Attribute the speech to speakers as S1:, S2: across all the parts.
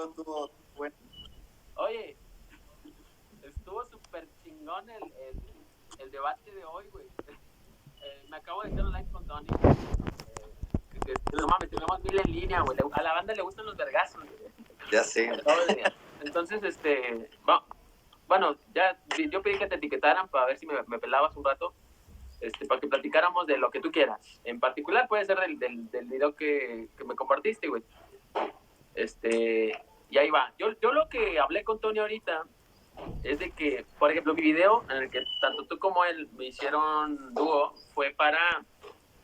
S1: Estuvo bueno.
S2: Oye, estuvo súper chingón el debate de hoy, güey. Me acabo de hacer un live con Tony. No mames, tenemos 1000 en línea, güey. A la banda le gustan los vergazos, güey.
S1: Ya sé.
S2: Entonces, bueno, ya yo pedí que te etiquetaran para ver si me pelabas un rato, para que platicáramos de lo que tú quieras. En particular puede ser del video que me compartiste, güey. Y ahí va. Yo lo que hablé con Tony ahorita es de que, por ejemplo, mi video en el que tanto tú como él me hicieron dúo fue para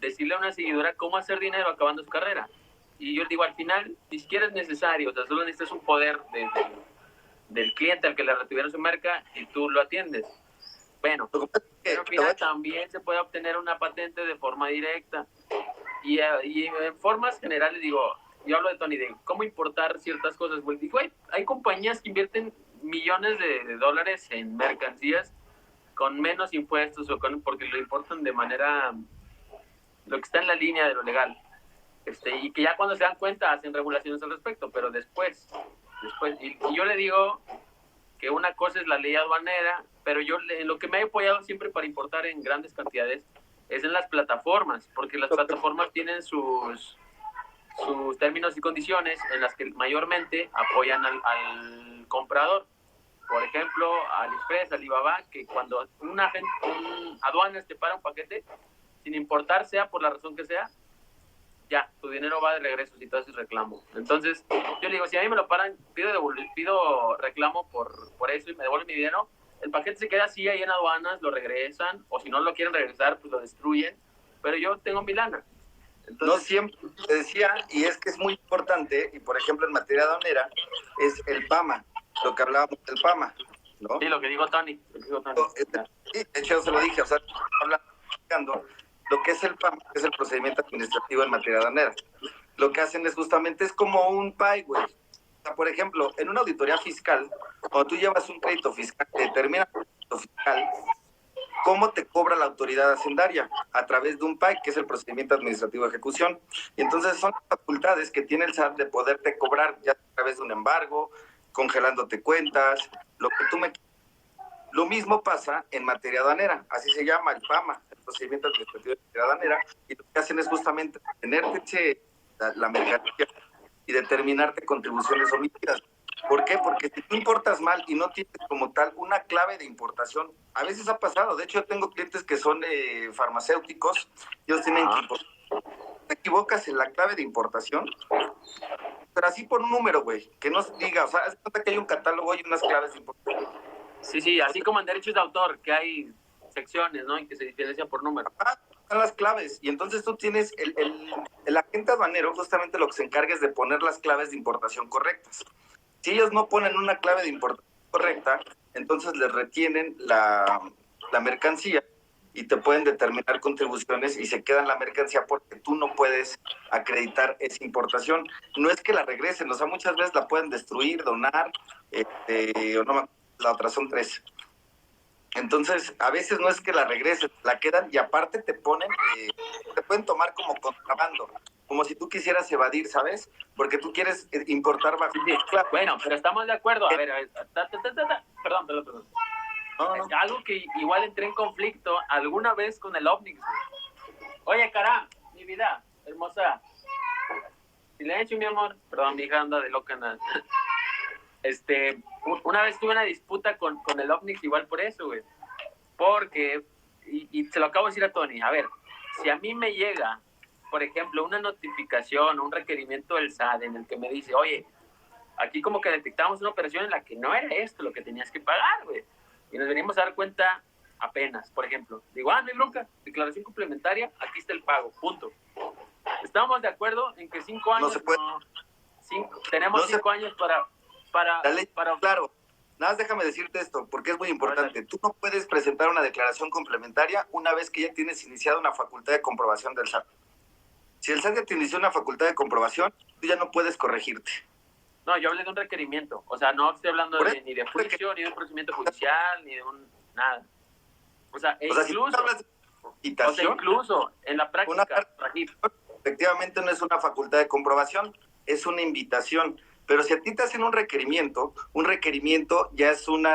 S2: decirle a una seguidora cómo hacer dinero acabando su carrera. Y yo digo, al final, ni siquiera es necesario, o sea, solo necesitas un poder del cliente al que le retuvieron su marca y tú lo atiendes. Bueno, pero al final también se puede obtener una patente de forma directa. Y en formas generales, digo, yo hablo de Tony, de cómo importar ciertas cosas. Pues, digo, hay compañías que invierten millones de dólares en mercancías con menos impuestos porque lo importan de manera, lo que está en la línea de lo legal. Y que ya cuando se dan cuenta hacen regulaciones al respecto, pero después y yo le digo que una cosa es la ley aduanera, pero yo en lo que me he apoyado siempre para importar en grandes cantidades es en las plataformas, porque las plataformas tienen sus términos y condiciones en las que mayormente apoyan al comprador. Por ejemplo, AliExpress, Alibaba, que cuando un aduanas te para un paquete, sin importar sea por la razón que sea, ya, tu dinero va de regreso si tú haces reclamo. Entonces, yo le digo, si a mí me lo paran, pido reclamo por eso y me devuelven mi dinero, el paquete se queda así ahí en aduanas, lo regresan, o si no lo quieren regresar, pues lo destruyen, pero yo tengo mi lana.
S1: Entonces, no siempre te decía, y es que es muy importante, y por ejemplo en materia aduanera, es el PAMA, lo que hablábamos del PAMA, ¿no?
S2: Sí, lo que dijo Tony.
S1: Sí, de hecho yo se lo dije, o sea, hablando lo que es el PAMA, que es el procedimiento administrativo en materia aduanera. Lo que hacen es justamente, es como un PAI, güey. O sea, por ejemplo, en una auditoría fiscal, cuando tú llevas un crédito fiscal, determina el crédito fiscal, ¿cómo te cobra la autoridad hacendaria? A través de un PAI, que es el procedimiento administrativo de ejecución. Y entonces son las facultades que tiene el SAT de poderte cobrar ya a través de un embargo, congelándote cuentas, lo que tú me... Lo mismo pasa en materia aduanera, así se llama el PAMA, el procedimiento administrativo de materia aduanera, y lo que hacen es justamente tenerte la mercancía y determinarte contribuciones omitidas. ¿Por qué? Porque si tú importas mal y no tienes como tal una clave de importación, a veces ha pasado, de hecho yo tengo clientes que son farmacéuticos, ellos tienen que importar. Te equivocas en la clave de importación, pero así por un número, güey, que no se diga, o sea, es cuenta que hay un catálogo y unas claves de importación.
S2: Sí, así como en derechos de autor, que hay secciones, ¿no? En que se diferencian por número.
S1: Están las claves, y entonces tú tienes el agente aduanero, justamente lo que se encarga es de poner las claves de importación correctas. Si ellos no ponen una clave de importación correcta, entonces les retienen la mercancía y te pueden determinar contribuciones y se quedan la mercancía porque tú no puedes acreditar esa importación. No es que la regresen, o sea, muchas veces la pueden destruir, donar, o no, la otra son 3. Entonces, a veces no es que la regresen, la quedan y aparte te pueden tomar como contrabando, como si tú quisieras evadir, ¿sabes? Porque tú quieres importar bajo...
S2: Sí. Bueno, pero estamos de acuerdo. A ver. Perdón. No. Algo que igual entré en conflicto alguna vez con el Omnix. Oye, cara, mi vida, hermosa. Silencio, mi amor. Perdón, mi hija anda de loca. Una vez tuve una disputa con el Omnix igual por eso, güey. Porque, y se lo acabo de decir a Tony, a ver, si a mí me llega, por ejemplo, una notificación, un requerimiento del SAT en el que me dice, oye, aquí como que detectamos una operación en la que no era esto lo que tenías que pagar, güey. Y nos venimos a dar cuenta apenas, por ejemplo. Digo, no hay bronca, declaración complementaria, aquí está el pago, punto. Estamos de acuerdo en que 5 años,
S1: no se puede.
S2: Tenemos 5 años para...
S1: Claro, nada más déjame decirte esto, porque es muy importante. Tú no puedes presentar una declaración complementaria una vez que ya tienes iniciada una facultad de comprobación del SAT. Si el SAT ya te inició una facultad de comprobación, tú ya no puedes corregirte.
S2: No, yo hablé de un requerimiento. O sea, no estoy hablando ni de juicio, ni de un procedimiento judicial, ni de nada. O sea, incluso en la práctica,
S1: efectivamente no es una facultad de comprobación, es una invitación. Pero si a ti te hacen un requerimiento ya es un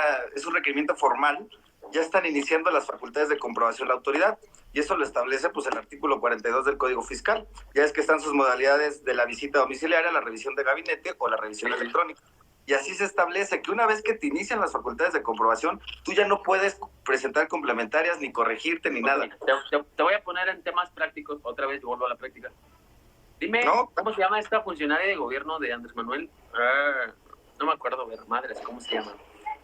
S1: requerimiento formal, ya están iniciando las facultades de comprobación la autoridad. Y eso lo establece pues el artículo 42 del Código Fiscal. Ya es que están sus modalidades de la visita domiciliaria, la revisión de gabinete o la revisión electrónica. Y así se establece que una vez que te inician las facultades de comprobación, tú ya no puedes presentar complementarias, ni corregirte, ni nada.
S2: Te voy a poner en temas prácticos, otra vez vuelvo a la práctica. Dime, ¿no? ¿Cómo se llama esta funcionaria de gobierno de Andrés Manuel? No me acuerdo, madres, ¿cómo se llama?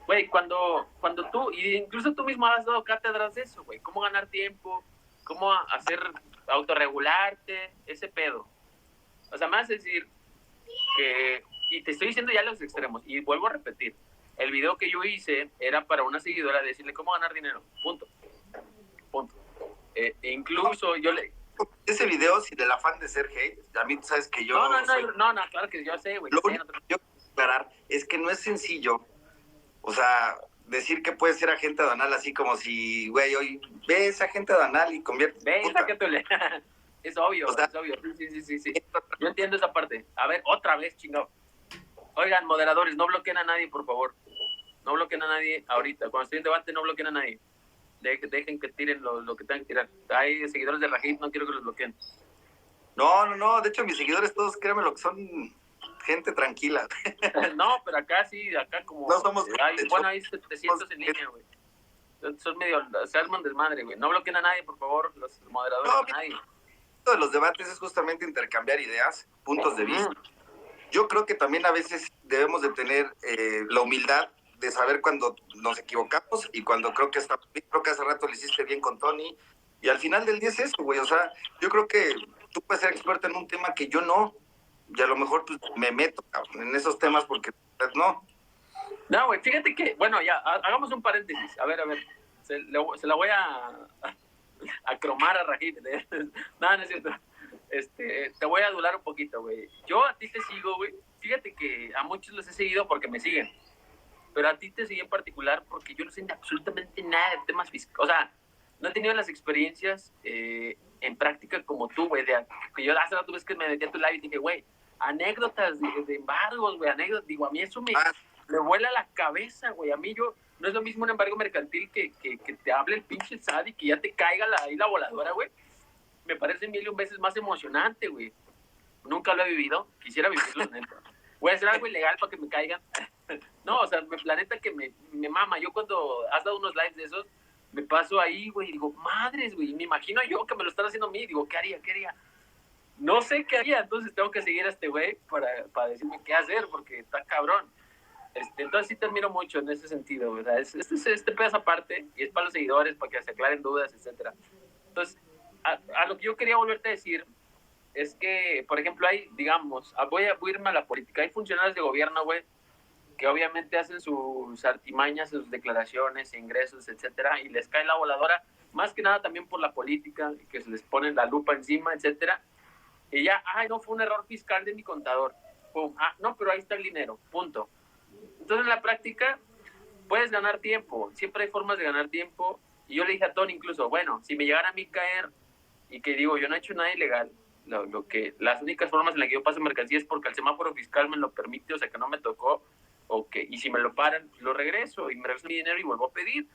S2: Güey, cuando tú, y incluso tú mismo has dado cátedras de eso, güey, cómo ganar tiempo, cómo autorregularte, ese pedo. O sea, más decir que, y te estoy diciendo ya los extremos, y vuelvo a repetir, el video que yo hice era para una seguidora decirle cómo ganar dinero, punto. Incluso yo le...
S1: Ese video, sin el afán de ser hate, a mí sabes que yo...
S2: No, claro que yo sé, güey.
S1: Lo único que yo quiero aclarar es que no es sencillo, o sea, decir que puedes ser agente aduanal así como si, güey, hoy ves agente aduanal y convierte...
S2: Ves a que tú le... Es obvio, o sea, es obvio. Sí. Yo entiendo esa parte. A ver, otra vez, chingado. Oigan, moderadores, no bloqueen a nadie, por favor. No bloqueen a nadie ahorita. Cuando estoy en debate, no bloqueen a nadie. Dejen que tiren lo que tengan que tirar. Hay seguidores de Rajit, no quiero que los bloqueen.
S1: No. De hecho, mis seguidores todos, créanme lo que son gente tranquila.
S2: No, pero acá sí, acá como...
S1: No somos...
S2: hay 700 en línea, güey. Son medio... Se arman desmadre, güey. No bloqueen a nadie, por favor, los moderadores, a nadie.
S1: De los debates es justamente intercambiar ideas, puntos de vista. Yo creo que también a veces debemos de tener la humildad de saber cuando nos equivocamos y cuando creo que hace rato le hiciste bien con Tony. Y al final del día es eso, güey. O sea, yo creo que tú puedes ser experto en un tema que yo no. Y a lo mejor pues, me meto en esos temas porque no.
S2: No, güey, fíjate que, bueno, ya, hagamos un paréntesis. A ver, se la voy a cromar a Rajit. No es cierto. Te voy a adular un poquito, güey. Yo a ti te sigo, güey. Fíjate que a muchos los he seguido porque me siguen. Pero a ti te seguí en particular porque yo no sé absolutamente nada de temas fiscales. O sea, no he tenido las experiencias en práctica como tú, güey. Que yo hace rato ves que me metí a tu live y dije, güey, anécdotas de embargos, güey, anécdotas. Digo, a mí eso me vuela la cabeza, güey. A mí no es lo mismo un embargo mercantil que te hable el pinche SAT y que ya te caiga ahí la voladora, güey. Me parece 1,000,000 veces más emocionante, güey. Nunca lo he vivido. Quisiera vivirlo, neta. Voy a hacer algo ilegal para que me caigan. No, o sea, la neta que me mama. Yo cuando has dado unos lives de esos, me paso ahí, güey, y digo, madres, güey, me imagino yo que me lo están haciendo a mí. Digo, ¿qué haría? No sé qué haría, entonces tengo que seguir a este güey para decirme qué hacer, porque está cabrón. Entonces sí te admiro mucho en ese sentido, ¿verdad? Este pedazo aparte, y es para los seguidores, para que se aclaren dudas, etcétera. Entonces, a lo que yo quería volverte a decir es que, por ejemplo, hay, digamos, voy a irme a la política, hay funcionarios de gobierno, güey, que obviamente hacen sus artimañas, sus declaraciones, ingresos, etcétera, y les cae la voladora, más que nada también por la política, que se les pone la lupa encima, etcétera, y ya, no, fue un error fiscal de mi contador, pum, no, pero ahí está el dinero, punto. Entonces, en la práctica, puedes ganar tiempo, siempre hay formas de ganar tiempo, y yo le dije a Tony incluso, bueno, si me llegara a mí caer, y que digo, yo no he hecho nada ilegal, las únicas formas en las que yo paso mercancía es porque el semáforo fiscal me lo permite, o sea, que no me tocó, y si me lo paran, lo regreso, y me regreso mi dinero y vuelvo a pedir.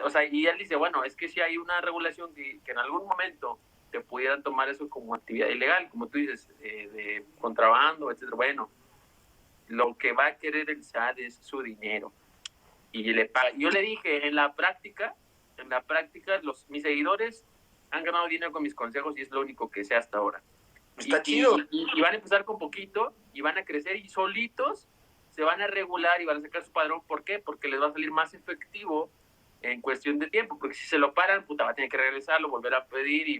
S2: O sea, y él dice, bueno, es que si hay una regulación que en algún momento te pudieran tomar eso como actividad ilegal, como tú dices, de contrabando, etcétera. Bueno, lo que va a querer el SAT es su dinero. Y le paga. Yo le dije, en la práctica, mis seguidores han ganado dinero con mis consejos y es lo único que sé hasta ahora.
S1: Está chido.
S2: Y van a empezar con poquito y van a crecer y solitos se van a regular y van a sacar su padrón. ¿Por qué? Porque les va a salir más efectivo en cuestión de tiempo. Porque si se lo paran, puta, va a tener que regresarlo, volver a pedir y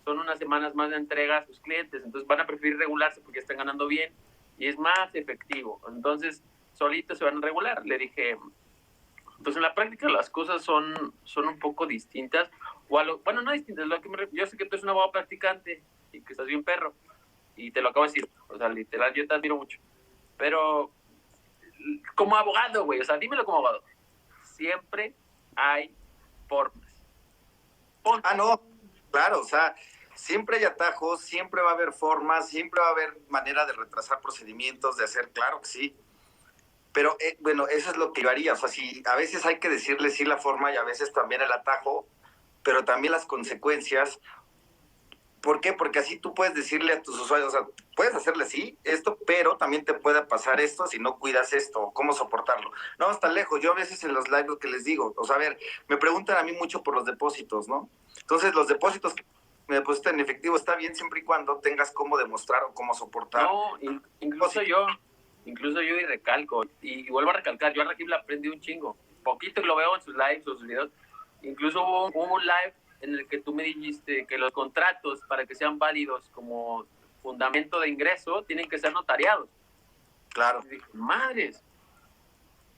S2: son unas semanas más de entrega a sus clientes. Entonces van a preferir regularse porque están ganando bien y es más efectivo. Entonces, solitos se van a regular. Le dije, pues en la práctica las cosas son un poco distintas. Bueno, no distintas. Yo sé que tú eres un abogado practicante y que estás bien perro. Y te lo acabo de decir. O sea, literal, yo te admiro mucho. Pero como abogado, güey, o sea, dímelo como abogado. Siempre hay formas.
S1: No, claro, o sea, siempre hay atajos, siempre va a haber formas, siempre va a haber manera de retrasar procedimientos, de hacer, claro que sí. Pero bueno, eso es lo que yo haría. O sea, si a veces hay que decirle sí la forma y a veces también el atajo, pero también las consecuencias. ¿Por qué? Porque así tú puedes decirle a tus usuarios, o sea, puedes hacerle sí esto, pero también te puede pasar esto si no cuidas esto, cómo soportarlo. No, hasta lejos. Yo a veces en los lives lo que les digo, o sea, a ver, me preguntan a mí mucho por los depósitos, ¿no? Entonces, los depósitos que me depositan en efectivo está bien siempre y cuando tengas cómo demostrar o cómo soportar.
S2: No, incluso yo y recalco, y vuelvo a recalcar, yo a Rakim la aprendí un chingo, poquito lo veo en sus lives o sus videos, incluso hubo un live en el que tú me dijiste que los contratos para que sean válidos como fundamento de ingreso tienen que ser notariados.
S1: Claro.
S2: Y dije, madres.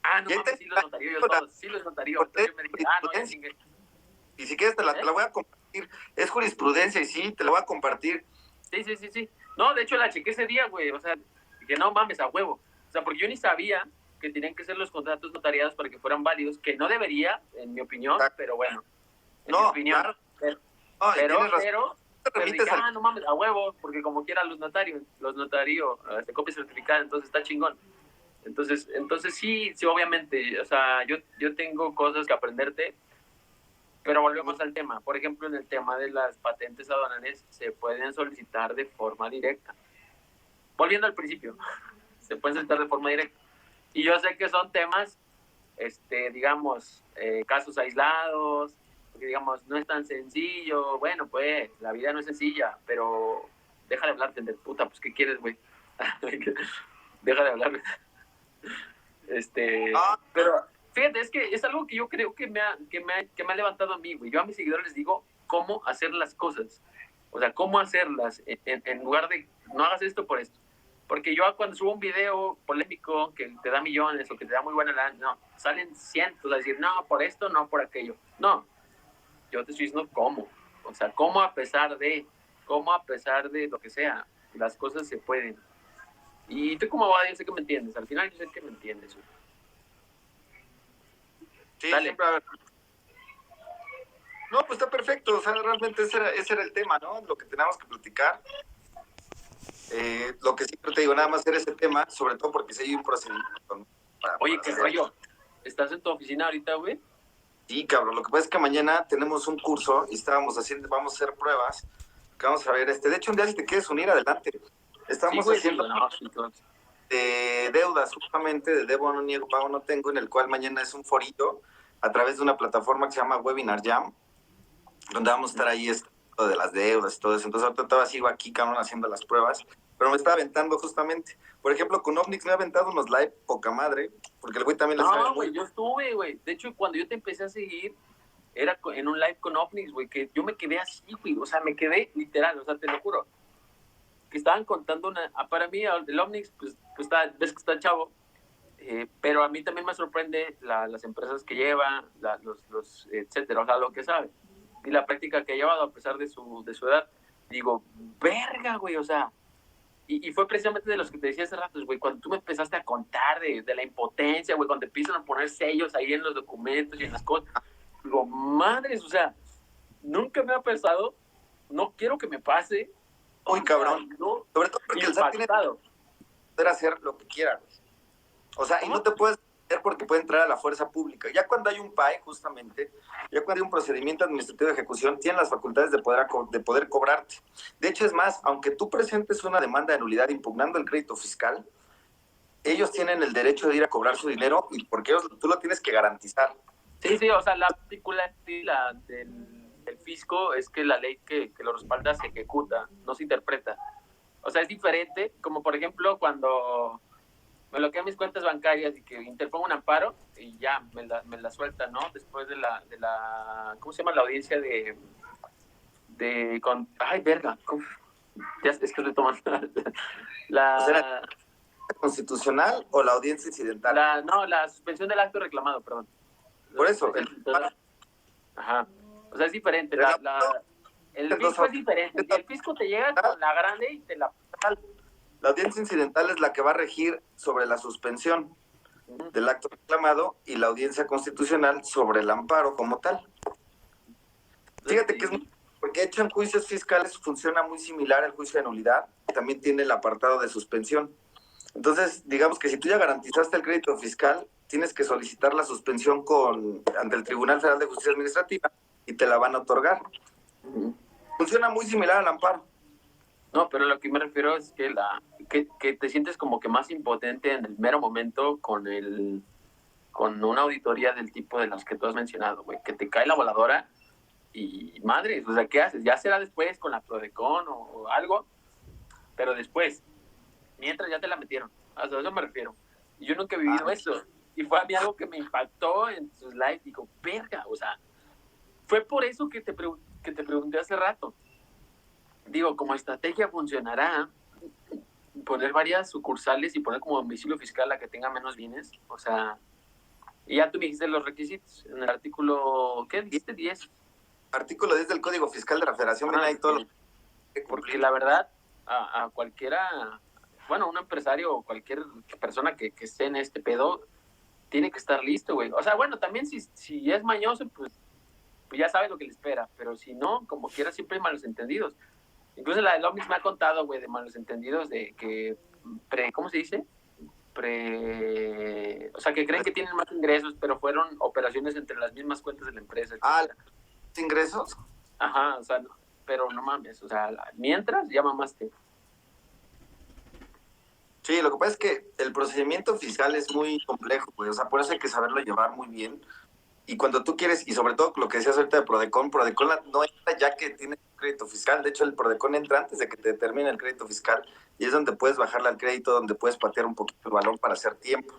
S2: Ah, no mames, sí los notario yo todos, sí los notario. Entonces yo me dije, no, ya chingué.
S1: Y si quieres te la voy a compartir, es jurisprudencia y sí, te la voy a compartir.
S2: Sí. No, de hecho la chequé ese día, güey, o sea, que no mames, a huevo. O sea, porque yo ni sabía que tenían que ser los contratos notariados para que fueran válidos, que no debería, en mi opinión, pero bueno, en mi opinión.
S1: Claro.
S2: Pero dije, no mames, a huevo, porque como quiera los notarios, copia certificada, entonces está chingón. Entonces sí, obviamente, o sea, yo tengo cosas que aprenderte, pero volvemos al tema. Por ejemplo, en el tema de las patentes aduanales, se pueden solicitar de forma directa. Volviendo al principio, se pueden solicitar de forma directa. Y yo sé que son temas, digamos, casos aislados, porque digamos, no es tan sencillo. Bueno, pues, la vida no es sencilla, pero deja de hablar, tender puta, pues, ¿qué quieres, güey? Deja de hablar. Pero fíjate, es que es algo que yo creo que me ha levantado a mí, güey. Yo a mis seguidores les digo cómo hacer las cosas. O sea, cómo hacerlas en lugar de no hagas esto por esto. Porque yo cuando subo un video polémico que te da millones o que te da muy buena lana, no, salen cientos a decir, no, por esto, no, por aquello. No, yo te estoy diciendo cómo. O sea, cómo a pesar de lo que sea, las cosas se pueden. Y tú como abogado, yo sé que me entiendes. Al final yo sé que me entiendes. Güey.
S1: Sí, dale. Siempre a ver. No, pues está perfecto. O sea, realmente ese era el tema, ¿no? Lo que teníamos que platicar. Lo que siempre te digo, nada más era ese tema, sobre todo porque si hay un procedimiento.
S2: Oye, qué rollo. ¿Estás en tu oficina ahorita, güey?
S1: Sí, cabrón. Lo que pasa es que mañana tenemos un curso y vamos a hacer pruebas. Que vamos a ver, de hecho, un día si te quieres unir, adelante. Estamos haciendo de deudas, justamente, de debo no niego, pago no tengo, en el cual mañana es un forito a través de una plataforma que se llama Webinar Jam, donde vamos a estar ahí de las deudas y todo eso. Entonces ahorita todavía sigo aquí, cabrón, haciendo las pruebas, pero me está aventando justamente. Por ejemplo, con Omnix me ha aventado unos live poca madre, porque el güey también les sabe.
S2: No, güey, yo estuve, güey. De hecho, cuando yo te empecé a seguir, era en un live con Omnix, güey, que yo me quedé así, güey. O sea, me quedé literal, o sea, te lo juro. Que estaban contando para mí, el Omnix, pues ves que está chavo, pero a mí también me sorprende las empresas que lleva, los etcétera, o sea, lo que sabe. Y la práctica que ha llevado a pesar de su edad. Digo, verga, güey, o sea, y fue precisamente de los que te decía hace rato, güey, cuando tú me empezaste a contar de la impotencia, güey, cuando te empiezan a poner sellos ahí en los documentos y en las cosas. Digo, madres, o sea, nunca me ha pasado, no quiero que me pase.
S1: Uy, cabrón.
S2: No,
S1: sobre todo porque el SAT tiene poder hacer lo que quiera. O sea, ¿cómo? Y no te puedes hacer porque puede entrar a la fuerza pública. Ya cuando hay un PAE, justamente, ya cuando hay un procedimiento administrativo de ejecución, tienen las facultades de poder cobrarte. De hecho, es más, aunque tú presentes una demanda de nulidad impugnando el crédito fiscal, ellos tienen el derecho de ir a cobrar su dinero y porque tú lo tienes que garantizar.
S2: Sí, o sea, la particularidad del fisco es que la ley que lo respalda se ejecuta, no se interpreta. O sea, es diferente, como por ejemplo cuando me bloquean mis cuentas bancarias y que interpongo un amparo y ya me la sueltan, ¿no? Después de la ¿cómo se llama? La audiencia ay, verga. Uf, ya es que estoy tomando
S1: ¿la constitucional o la audiencia incidental?
S2: No, la suspensión del acto reclamado, perdón.
S1: Por eso,
S2: ajá. O sea, es diferente. El fisco es diferente. El fisco te llega con la grande y te la...
S1: La audiencia incidental es la que va a regir sobre la suspensión del acto reclamado y la audiencia constitucional sobre el amparo como tal. Fíjate que es muy Porque de hecho en juicios fiscales funciona muy similar al juicio de nulidad, también tiene el apartado de suspensión. Entonces, digamos que si tú ya garantizaste el crédito fiscal, tienes que solicitar la suspensión ante el Tribunal Federal de Justicia Administrativa y te la van a otorgar. Funciona muy similar al amparo.
S2: No, pero lo que me refiero es que te sientes como que más impotente en el mero momento con una auditoría del tipo de las que tú has mencionado, güey, que te cae la voladora y madres, o sea, ¿qué haces? Ya será después con la Prodecon o algo, pero después, mientras ya te la metieron, a eso me refiero. Y yo nunca he vivido eso, y fue a mí algo que me impactó en sus lives, digo, verga, o sea, fue por eso que te pregunté hace rato. Digo, como estrategia funcionará poner varias sucursales y poner como domicilio fiscal a que tenga menos bienes, o sea, y ya tú me dijiste los requisitos, en el artículo, ¿qué dijiste? 10.
S1: Artículo 10 del Código Fiscal de la Federación, viene ahí todo.
S2: Porque la verdad, a cualquiera, bueno, un empresario o cualquier persona que esté en este pedo, tiene que estar listo, güey. O sea, bueno, también si es mañoso, pues ya sabe lo que le espera, pero si no, como quiera, siempre hay malos entendidos. Incluso la de Omnix me ha contado, güey, de malos entendidos de que, ¿cómo se dice? O sea, que creen que tienen más ingresos, pero fueron operaciones entre las mismas cuentas de la empresa.
S1: ¿Ingresos?
S2: Ajá, o sea, pero no mames, o sea, mientras ya mamaste.
S1: Sí, lo que pasa es que el procedimiento fiscal es muy complejo, güey, o sea, por eso hay que saberlo llevar muy bien. Y cuando tú quieres, y sobre todo lo que decías ahorita de Prodecon no entra ya que tiene crédito fiscal. De hecho, el Prodecon entra antes de que te determine el crédito fiscal y es donde puedes bajarle al crédito, donde puedes patear un poquito el balón para hacer tiempo.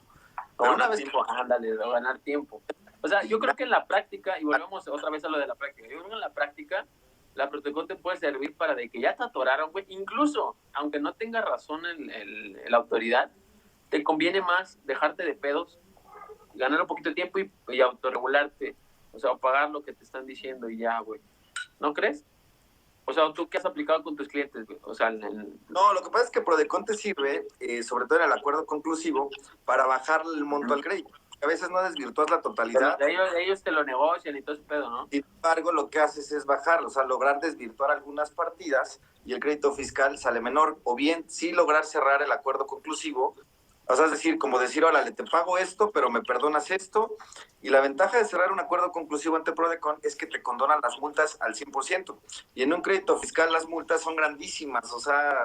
S2: Pero una vez ándale, o ganar tiempo. O sea, yo creo que en la práctica, y volvemos otra vez a lo de la práctica, yo creo que en la práctica la Prodecon te puede servir para de que ya te atoraron, güey. Incluso, aunque no tenga razón la autoridad, te conviene más dejarte de pedos, ganar un poquito de tiempo y autorregularte. O sea, o pagar lo que te están diciendo y ya, güey. ¿No crees? O sea, ¿tú qué has aplicado con tus clientes, güey? O sea,
S1: No, lo que pasa es que Prodecon te sirve, sobre todo en el acuerdo conclusivo, para bajar el monto al crédito. A veces no desvirtúas la totalidad.
S2: Ellos te lo negocian y todo ese pedo, ¿no?
S1: Sin embargo, lo que haces es bajar, o sea, lograr desvirtuar algunas partidas y el crédito fiscal sale menor. O bien, sí lograr cerrar el acuerdo conclusivo. O sea, es decir, como decir, órale, te pago esto, pero me perdonas esto. Y la ventaja de cerrar un acuerdo conclusivo ante Prodecon es que te condonan las multas al 100%. Y en un crédito fiscal las multas son grandísimas. O sea,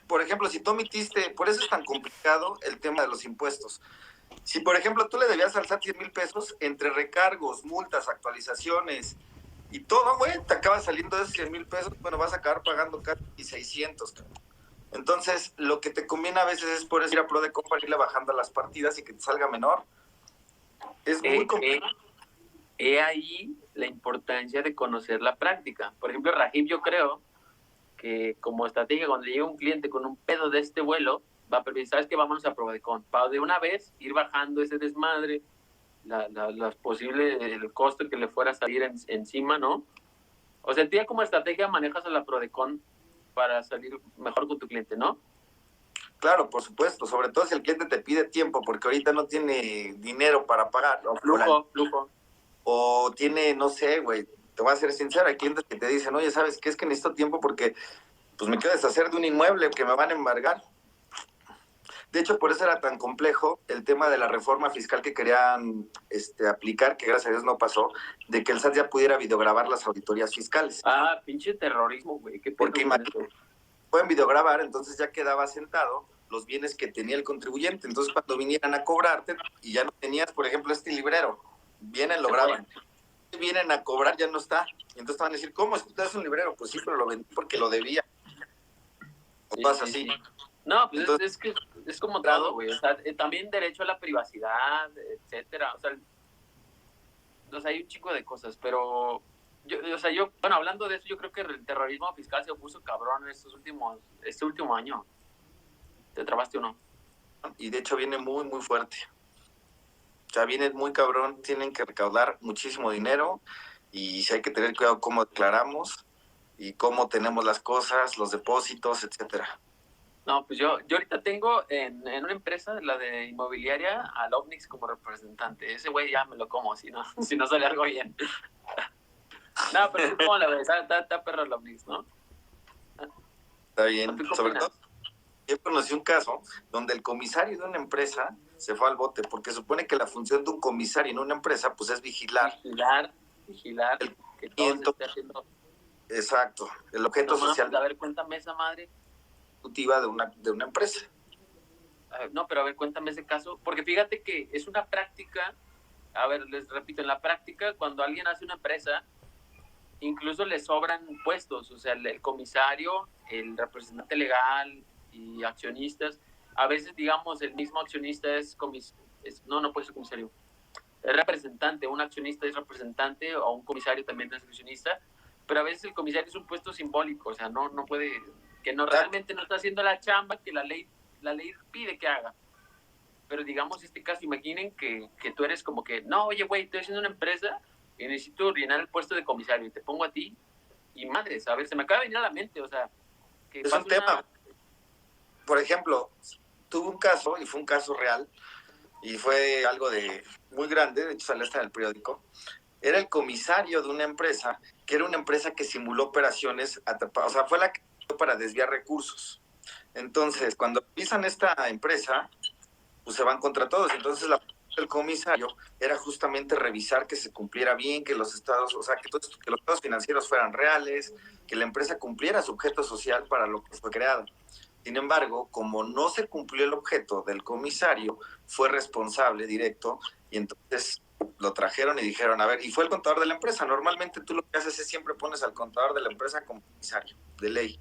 S1: por ejemplo, si tú omitiste, por eso es tan complicado el tema de los impuestos. Si, por ejemplo, tú le debías al SAT 100,000 pesos, entre recargos, multas, actualizaciones y todo, güey, te acaba saliendo de esos 100,000 pesos, bueno, vas a acabar pagando casi 600. Entonces, lo que te conviene a veces es por eso ir a Prodecon para irle bajando las partidas y que te salga menor. Es muy complicado.
S2: He ahí la importancia de conocer la práctica. Por ejemplo, Rahib, yo creo que como estrategia, cuando llega un cliente con un pedo de este vuelo, va a permitir, ¿sabes qué? Vámonos a Prodecon. Para de una vez ir bajando ese desmadre, las posibles, el costo que le fuera a salir encima, ¿no? O sea, tú ya como estrategia manejas a la Prodecon para salir mejor con tu cliente, ¿no?
S1: Claro, por supuesto, sobre todo si el cliente te pide tiempo porque ahorita no tiene dinero para pagar.
S2: O flujo.
S1: O tiene, no sé, güey, te voy a ser sincero, hay clientes que te dicen, oye, ¿sabes qué? Es que necesito tiempo porque pues me quiero deshacer de un inmueble que me van a embargar. De hecho, por eso era tan complejo el tema de la reforma fiscal que querían aplicar, que gracias a Dios no pasó, de que el SAT ya pudiera videograbar las auditorías fiscales.
S2: Ah, pinche terrorismo, güey.
S1: Porque pueden videograbar, entonces ya quedaba sentado los bienes que tenía el contribuyente. Entonces, cuando vinieran a cobrarte y ya no tenías, por ejemplo, este librero, vienen, lo graban. Vienen a cobrar, ya no está. Y entonces van a decir, ¿cómo es que usted es un librero? Pues sí, pero lo vendí porque lo debía. O pasa así.
S2: No, pues entonces, es que es como todo, güey. O sea, también derecho a la privacidad, etcétera. O sea, hay un chico de cosas, pero bueno, hablando de eso, yo creo que el terrorismo fiscal se puso cabrón en este último año. ¿Te trabaste o no?
S1: Y de hecho viene muy, muy fuerte. O sea, viene muy cabrón, tienen que recaudar muchísimo dinero y sí hay que tener cuidado cómo declaramos y cómo tenemos las cosas, los depósitos, etcétera.
S2: No, pues yo ahorita tengo en una empresa, la de inmobiliaria, al Omnix como representante. Ese güey ya me lo como, si no sale algo bien. No, pero tú cómo la ves, está perro el Omnix, ¿no?
S1: Está bien.
S2: ¿Tú qué
S1: Sobre
S2: opinas?
S1: todo, yo conocí un caso donde el comisario de una empresa se fue al bote, porque supone que la función de un comisario en una empresa, pues es vigilar
S2: Vigilar,
S1: el
S2: que todo se
S1: cumplimiento,
S2: esté haciendo.
S1: exacto, el objeto
S2: No
S1: social
S2: mames, a ver, cuéntame esa madre.
S1: ejecutiva de una empresa.
S2: A ver, no, pero a ver, cuéntame ese caso, porque fíjate que es una práctica, a ver, les repito, en la práctica, cuando alguien hace una empresa, incluso le sobran puestos, o sea, el comisario, el representante legal y accionistas, a veces, digamos, el mismo accionista no puede ser comisario, es representante, un accionista es representante o un comisario también es accionista, pero a veces el comisario es un puesto simbólico, o sea, no puede, que no realmente no está haciendo la chamba que la ley pide que haga. Pero digamos este caso, imaginen que tú eres como que, no, oye, güey, estoy haciendo una empresa y necesito llenar el puesto de comisario y te pongo a ti y madres, a ver, se me acaba de venir a la mente, o sea, que
S1: Es un
S2: pasa
S1: tema,
S2: una...
S1: por ejemplo, tuve un caso, y fue un caso real, y fue algo de muy grande, de hecho salió hasta en el periódico. Era el comisario de una empresa, que era una empresa que simuló operaciones, o sea, fue la que para desviar recursos. Entonces, cuando pisan esta empresa, pues se van contra todos. Entonces, el comisario era justamente revisar que se cumpliera bien, que los estados, o sea, que los estados financieros fueran reales, que la empresa cumpliera su objeto social para lo que fue creada. Sin embargo, como no se cumplió el objeto del comisario, fue responsable directo y entonces lo trajeron y dijeron, a ver, y fue el contador de la empresa. Normalmente tú lo que haces es siempre pones al contador de la empresa como comisario, de ley.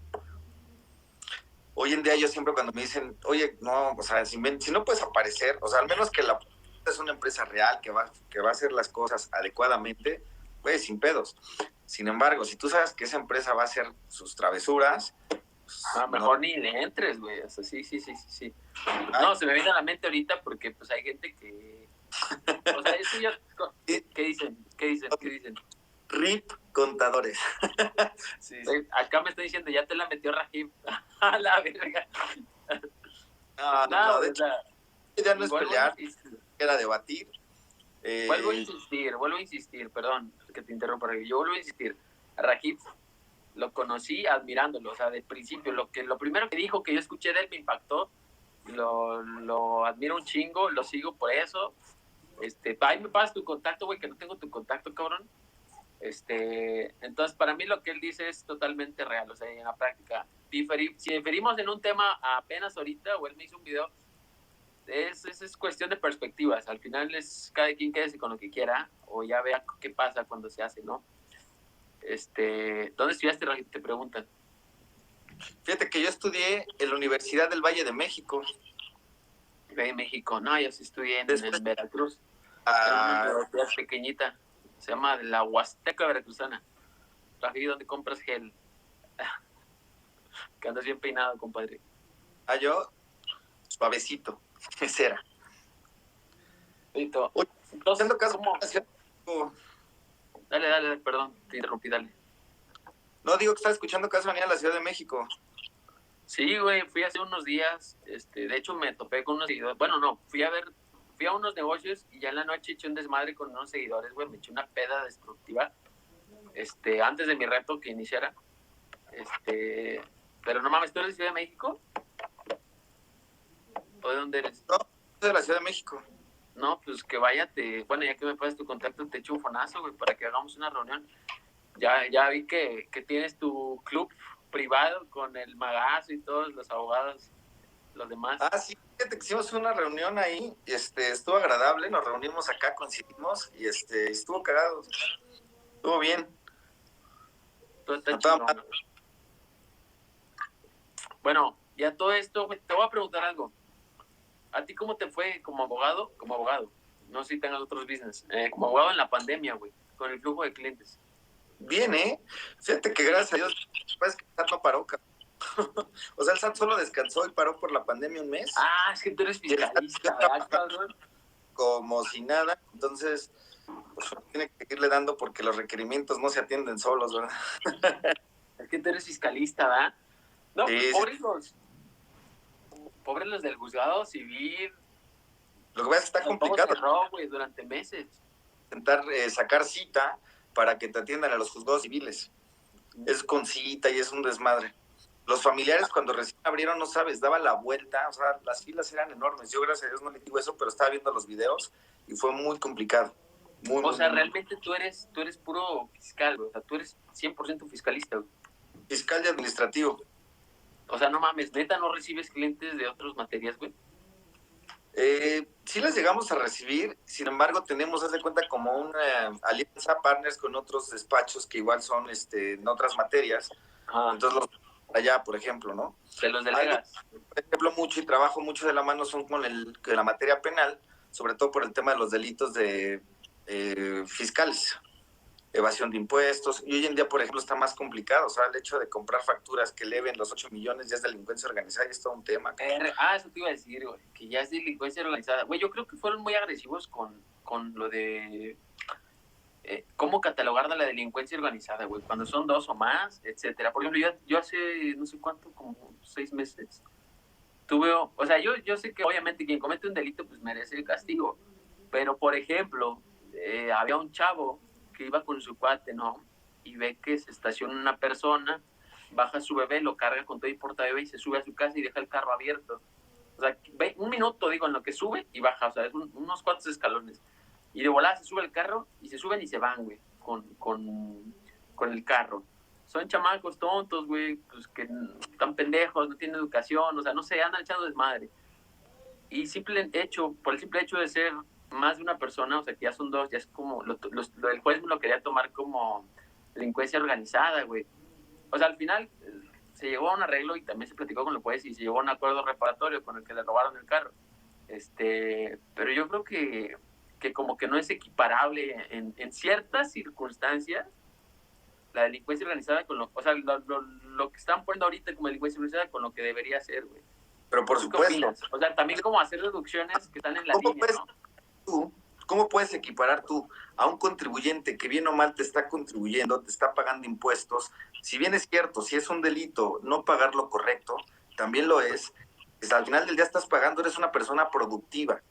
S1: Hoy en día yo siempre cuando me dicen, oye, no, o sea, si no puedes aparecer, o sea, al menos que la es una empresa real que va a hacer las cosas adecuadamente, pues sin pedos. Sin embargo, si tú sabes que esa empresa va a hacer sus travesuras, pues,
S2: mejor no, ni le entres, güey, o sea, sí.
S1: Ay,
S2: No, se me viene a la mente ahorita porque pues hay gente que... O sea, es que yo... ¿Qué dicen? ¿Qué dicen?
S1: RIP contadores.
S2: Sí. Acá me está diciendo, ya te la metió Rajib. A la verga.
S1: No, de hecho, ya no es pelear, era debatir.
S2: Vuelvo a insistir, perdón que te interrumpa, yo vuelvo a insistir. A Rajib lo conocí admirándolo, o sea, de principio, lo primero que dijo que yo escuché de él me impactó, lo admiro un chingo, lo sigo por eso. Ahí me pasas tu contacto, güey, que no tengo tu contacto, cabrón. Entonces, para mí lo que él dice es totalmente real, o sea, en la práctica. Si diferimos en un tema apenas ahorita, o él me hizo un video, es cuestión de perspectivas. Al final es cada quien quédese con lo que quiera, o ya vea qué pasa cuando se hace, ¿no? ¿Dónde estudiaste? Te preguntan.
S1: Fíjate que yo estudié en la Universidad del Valle de México.
S2: De México, no, yo sí estudié en Veracruz. Era una universidad pequeñita, se llama la Huasteca Veracruzana. Ahí donde compras gel. Que andas bien peinado, compadre.
S1: Yo, suavecito, ese era.
S2: Listo.
S1: Entonces,
S2: ¿cómo? Dale, perdón, te interrumpí, dale.
S1: No, digo que estaba escuchando caso venía a la Ciudad de México.
S2: Sí, güey, fui hace unos días, de hecho me topé con unos seguidores, bueno, no, fui a unos negocios y ya en la noche eché un desmadre con unos seguidores, güey, me eché una peda destructiva, antes de mi reto que iniciara, pero no mames, ¿tú eres de Ciudad de México? ¿O de dónde eres?
S1: No, de la Ciudad de México.
S2: No, pues que bueno, ya que me pasas tu contacto, te echo un fonazo, güey, para que hagamos una reunión. Ya vi que tienes tu club privado con el magazo y todos los abogados, los demás.
S1: Sí, fíjate que hicimos una reunión ahí, estuvo agradable, nos reunimos acá, coincidimos y estuvo cagado, estuvo bien.
S2: Todo está chido. Bueno, ya todo esto, te voy a preguntar algo. ¿A ti cómo te fue como abogado? Como abogado, no sé si tengas otros business, como abogado en la pandemia, güey, con el flujo de clientes.
S1: Bien, fíjate que gracias a Dios, pues que el SAT no paró, o sea, el SAT solo descansó y paró por la pandemia un mes.
S2: Es que tú eres fiscalista, ¿verdad, cabrón?
S1: Como si nada, entonces, pues tiene que irle dando porque los requerimientos no se atienden solos, ¿verdad?
S2: Es que tú eres fiscalista, ¿verdad? No,
S1: sí,
S2: pobres los del juzgado civil.
S1: Lo que pasa es que está complicado.
S2: Cerró, güey, durante meses.
S1: Intentar sacar cita para que te atiendan a los juzgados civiles. Es con cita y es un desmadre. Los familiares cuando recién abrieron, no sabes, daba la vuelta, o sea, las filas eran enormes. Yo gracias a Dios no le digo eso, pero estaba viendo los videos y fue muy complicado.
S2: O sea, realmente tú eres puro fiscal, güey. O sea, tú eres 100% fiscalista, güey.
S1: Fiscal y administrativo.
S2: O sea, no mames, neta, ¿no recibes clientes de otras materias, güey?
S1: Sí las llegamos a recibir, sin embargo tenemos, haz de cuenta, como una alianza partners con otros despachos que igual son en otras materias. Entonces los allá, por ejemplo, ¿no?
S2: De los delegas.
S1: Algo, por ejemplo, mucho y trabajo mucho de la mano son con la materia penal, sobre todo por el tema de los delitos de fiscales, evasión de impuestos, y hoy en día, por ejemplo, está más complicado, o sea, el hecho de comprar facturas que eleven los 8 millones ya es delincuencia organizada y es todo un tema.
S2: Eso te iba a decir, güey, que ya es delincuencia organizada. Güey, yo creo que fueron muy agresivos con lo de cómo catalogar de la delincuencia organizada, güey, cuando son 2 o más, etcétera. Por ejemplo, yo hace, no sé cuánto, como 6 meses, tuve, o sea, yo sé que obviamente quien comete un delito, pues merece el castigo, pero, por ejemplo, había un chavo que iba con su cuate, ¿no? Y ve que se estaciona una persona, baja su bebé, lo carga con todo y portabebé y se sube a su casa y deja el carro abierto. O sea, ve, un minuto, digo, en lo que sube y baja, o sea, es unos cuantos escalones. Y de volada se sube el carro y se suben y se van, güey, con el carro. Son chamacos tontos, güey, pues que están pendejos, no tienen educación, o sea, no sé, andan echando desmadre. Y por el simple hecho de ser más de una persona, o sea, que ya son 2, ya es como, el juez me lo quería tomar como delincuencia organizada, güey. O sea, al final se llegó a un arreglo y también se platicó con el juez y se llegó a un acuerdo reparatorio con el que le robaron el carro. Pero yo creo que como que no es equiparable en ciertas circunstancias la delincuencia organizada con lo que están poniendo ahorita como delincuencia organizada con lo que debería ser, güey.
S1: Pero por supuesto.
S2: O sea, también como hacer deducciones que están en la línea, ¿no?
S1: ¿Cómo puedes equiparar tú a un contribuyente que bien o mal te está contribuyendo, te está pagando impuestos? Si bien es cierto, si es un delito no pagar lo correcto, también lo es, pues al final del día estás pagando, eres una persona productiva,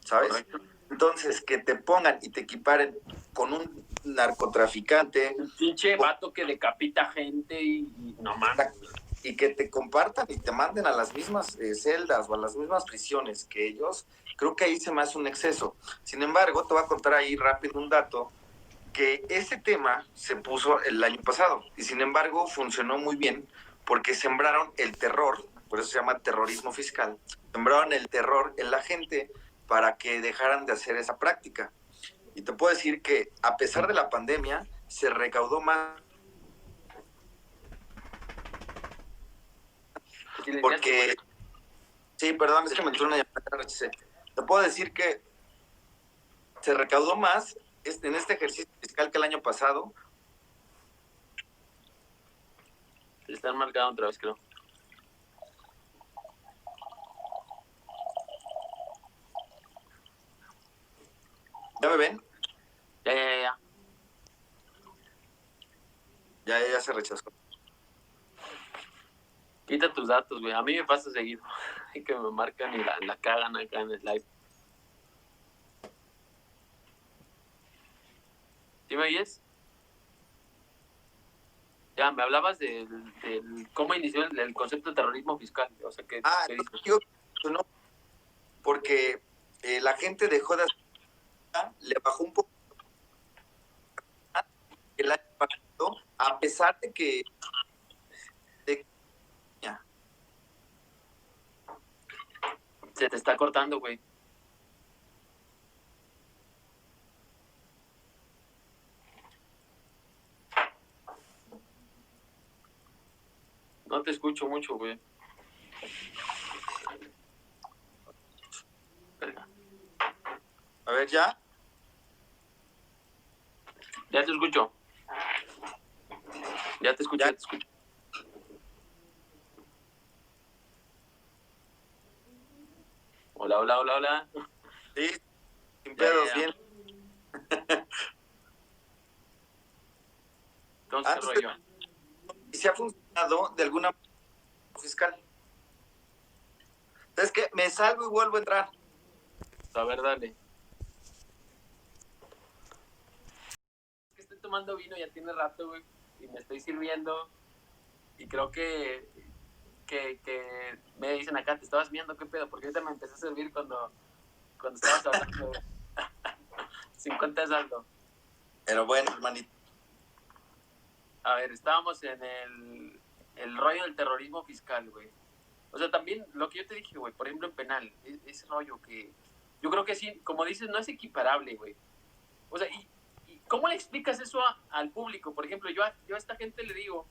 S1: ¿sabes? Correcto. Entonces, que te pongan y te equiparen con un narcotraficante.
S2: Un pinche vato que decapita gente y no mames.
S1: Y que te compartan y te manden a las mismas celdas o a las mismas prisiones que ellos, creo que ahí se me hace un exceso. Sin embargo, te voy a contar ahí rápido un dato, que ese tema se puso el año pasado y sin embargo funcionó muy bien porque sembraron el terror, por eso se llama terrorismo fiscal, sembraron el terror en la gente para que dejaran de hacer esa práctica. Y te puedo decir que a pesar de la pandemia, se recaudó más. Porque, sí, perdón, es que me entró una llamada. Te puedo decir que se recaudó más en este ejercicio fiscal que el año pasado.
S2: Se están marcando otra vez, creo.
S1: ¿Ya me ven?
S2: Ya.
S1: Ya se rechazó.
S2: Quita tus datos, güey. A mí me pasa seguido. Que me marcan y la cagan acá en el live. ¿Sí me oyes? Ya, me hablabas del cómo inició el concepto de terrorismo fiscal. O sea, ¿qué
S1: yo no, porque la gente dejó de hacer, le bajó un poco el año pasado, a pesar de que
S2: se te está cortando, güey. No te escucho mucho, güey.
S1: A ver, ¿ya?
S2: Ya te escucho. Ya te escucho, ya te escucho. Hola.
S1: Sí, sin pedos, bien.
S2: Entonces, ¿qué rollo?
S1: Y se ha funcionado de alguna manera fiscal. Es que me salgo y vuelvo a entrar.
S2: A ver, dale. tomando vino, ya tiene rato, güey, y me estoy sirviendo, y creo que me dicen acá, te estabas viendo, ¿qué pedo? Porque ahorita me empecé a servir cuando estabas hablando, sin cuenta de saldo.
S1: Pero bueno, hermanito.
S2: A ver, estábamos en el rollo del terrorismo fiscal, güey. O sea, también lo que yo te dije, güey, por ejemplo en penal, ese rollo que yo creo que sí, como dices, no es equiparable, güey. O sea, ¿y cómo le explicas eso al público? Por ejemplo, yo a esta gente le digo,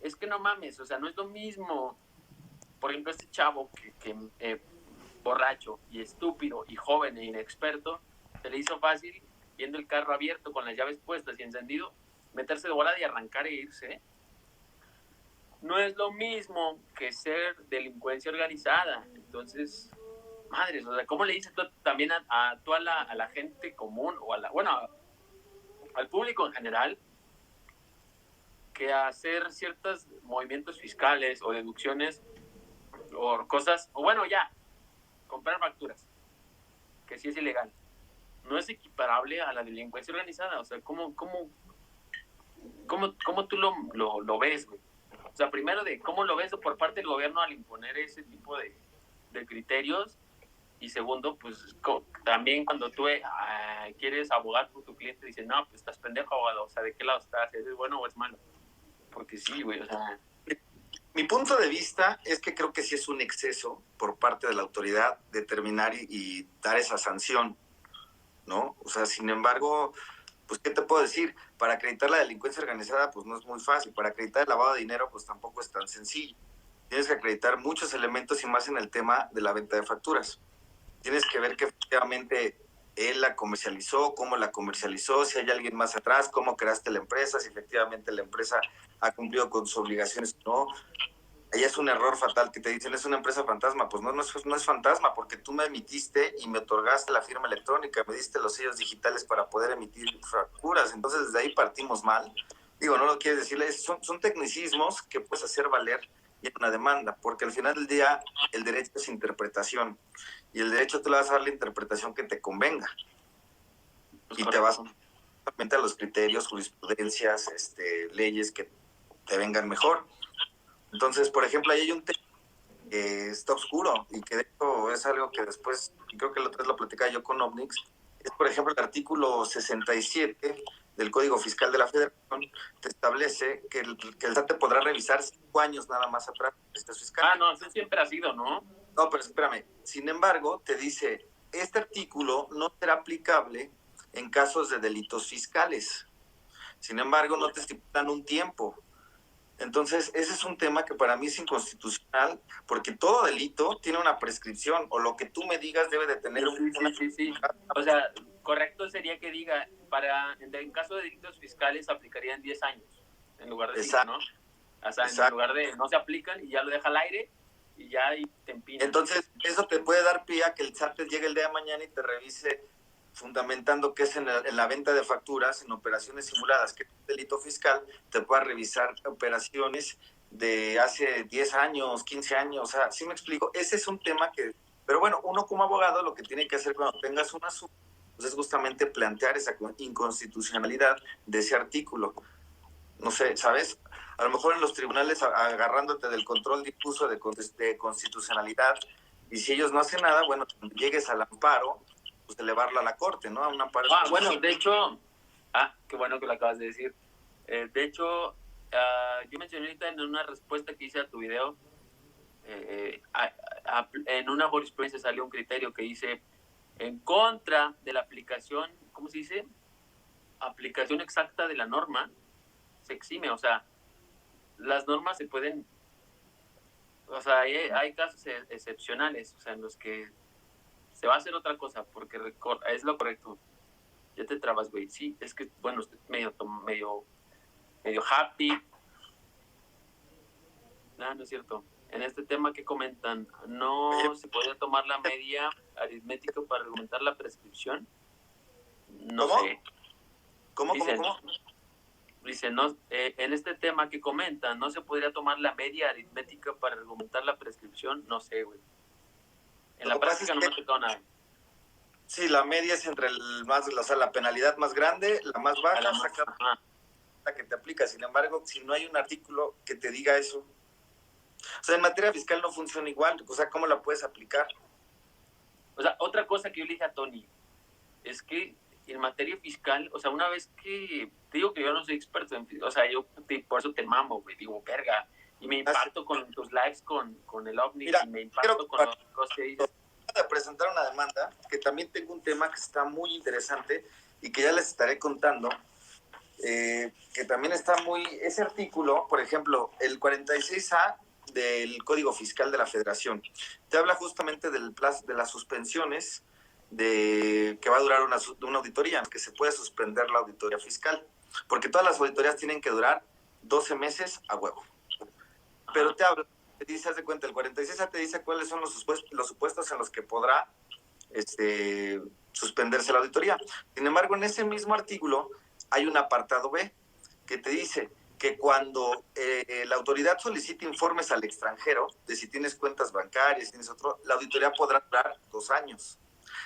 S2: es que no mames, o sea, no es lo mismo. Por ejemplo, este chavo que borracho y estúpido y joven e inexperto, se le hizo fácil, viendo el carro abierto con las llaves puestas y encendido, meterse de volada y arrancar e irse. No es lo mismo que ser delincuencia organizada. Entonces, madres, o sea, ¿cómo le dices tú también a la gente común o al público en general que hacer ciertos movimientos fiscales o deducciones o cosas, o bueno, ya, comprar facturas, que sí es ilegal, no es equiparable a la delincuencia organizada? O sea, ¿cómo tú lo ves, güey? O sea, primero de cómo lo ves por parte del gobierno al imponer ese tipo de criterios, y segundo, pues también cuando tú quieres abogar por tu cliente, dices, no, pues estás pendejo, abogado, o sea, ¿de qué lado estás? ¿Es bueno o es malo? Porque sí, güey, o sea...
S1: Mi punto de vista es que creo que sí es un exceso por parte de la autoridad determinar y dar esa sanción, ¿no? O sea, sin embargo, pues, ¿qué te puedo decir? Para acreditar la delincuencia organizada, pues no es muy fácil. Para acreditar el lavado de dinero, pues tampoco es tan sencillo. Tienes que acreditar muchos elementos y más en el tema de la venta de facturas. Tienes que ver que efectivamente él la comercializó, cómo la comercializó, si hay alguien más atrás, cómo creaste la empresa, si efectivamente la empresa ha cumplido con sus obligaciones o no. Ahí es un error fatal que te dicen, es una empresa fantasma. Pues no es fantasma, porque tú me emitiste y me otorgaste la firma electrónica, me diste los sellos digitales para poder emitir facturas. Entonces, desde ahí partimos mal. Digo, no lo quieres decirle, son tecnicismos que puedes hacer valer en una demanda, porque al final del día el derecho es interpretación, y el derecho tú le vas a dar la interpretación que te convenga,
S2: Pues
S1: y te vas a los criterios, jurisprudencias, leyes que te vengan mejor. Entonces, por ejemplo, ahí hay un tema que está oscuro y que de hecho es algo que después, y creo que la otra vez lo platicaba yo con Omnix, es por ejemplo el artículo 67 del Código Fiscal de la Federación, te establece que el SAT te podrá revisar 5 años nada más atrás de este fiscal.
S2: Ah, no, eso siempre ha sido, ¿no?
S1: No, pero espérame, sin embargo, te dice, este artículo no será aplicable en casos de delitos fiscales. Sin embargo, no te estipulan un tiempo. Entonces, ese es un tema que para mí es inconstitucional, porque todo delito tiene una prescripción, o lo que tú me digas debe de tener
S2: Sí. O sea, correcto sería que diga, en caso de delitos fiscales aplicarían 10 años, en lugar de 5, ¿no? O sea, en lugar de no se aplican y ya lo deja al aire y ya ahí te empina.
S1: Entonces, eso te puede dar pie a que el SAT llegue el día de mañana y te revise fundamentando que es en la venta de facturas, en operaciones simuladas, que es un delito fiscal, te pueda revisar operaciones de hace 10 años, 15 años, o sea, ¿sí me explico? Ese es un tema que, pero bueno, uno como abogado lo que tiene que hacer cuando tengas un asunto, pues es justamente plantear esa inconstitucionalidad de ese artículo. No sé, ¿sabes? A lo mejor en los tribunales agarrándote del control difuso de constitucionalidad, y si ellos no hacen nada, bueno, cuando llegues al amparo, pues elevarlo a la corte, ¿no? A un amparo.
S2: Bueno, de hecho, qué bueno que lo acabas de decir. De hecho, yo mencioné ahorita en una respuesta que hice a tu video, en una jurisprudencia salió un criterio que dice, en contra de la aplicación, ¿cómo se dice? Aplicación exacta de la norma, se exime, o sea, las normas se pueden, o sea, hay casos excepcionales, o sea, en los que se va a hacer otra cosa, porque es lo correcto. Ya te trabas, güey. Sí, es que, bueno, estoy medio happy. No es cierto. En este tema que comentan, ¿no se podría tomar la media aritmética para argumentar la prescripción? No
S1: ¿Cómo?
S2: sé.
S1: ¿Cómo?
S2: Dice, no, en este tema que comentan, ¿no se podría tomar la media aritmética para argumentar la prescripción? No sé, güey. En la práctica no me ha tocado nada.
S1: Sí, la media es entre o sea, la penalidad más grande, la más baja, saca la que te aplica. Sin embargo, si no hay un artículo que te diga eso, o sea, en materia fiscal no funciona igual. O sea, ¿cómo la puedes aplicar?
S2: O sea, otra cosa que yo le dije a Tony es que en materia fiscal, o sea, una vez que te digo que yo no soy experto en, o sea, yo por eso te mamo, güey, digo, verga, y me impacto con tus lives con el OVNI,
S1: mira,
S2: y me impacto con los cosas que dices.
S1: De presentar una demanda, que también tengo un tema que está muy interesante y que ya les estaré contando, que también está muy, ese artículo, por ejemplo, el 46A del Código Fiscal de la Federación, te habla justamente del plazo, de las suspensiones, de que va a durar una auditoría, que se puede suspender la auditoría fiscal, porque todas las auditorías tienen que durar 12 meses a huevo. Pero te habla, te dice, haz de cuenta, el 46A te dice cuáles son los supuestos en los que podrá suspenderse la auditoría. Sin embargo, en ese mismo artículo hay un apartado B que te dice que cuando la autoridad solicite informes al extranjero de si tienes cuentas bancarias, si tienes otro, la auditoría podrá durar 2 años.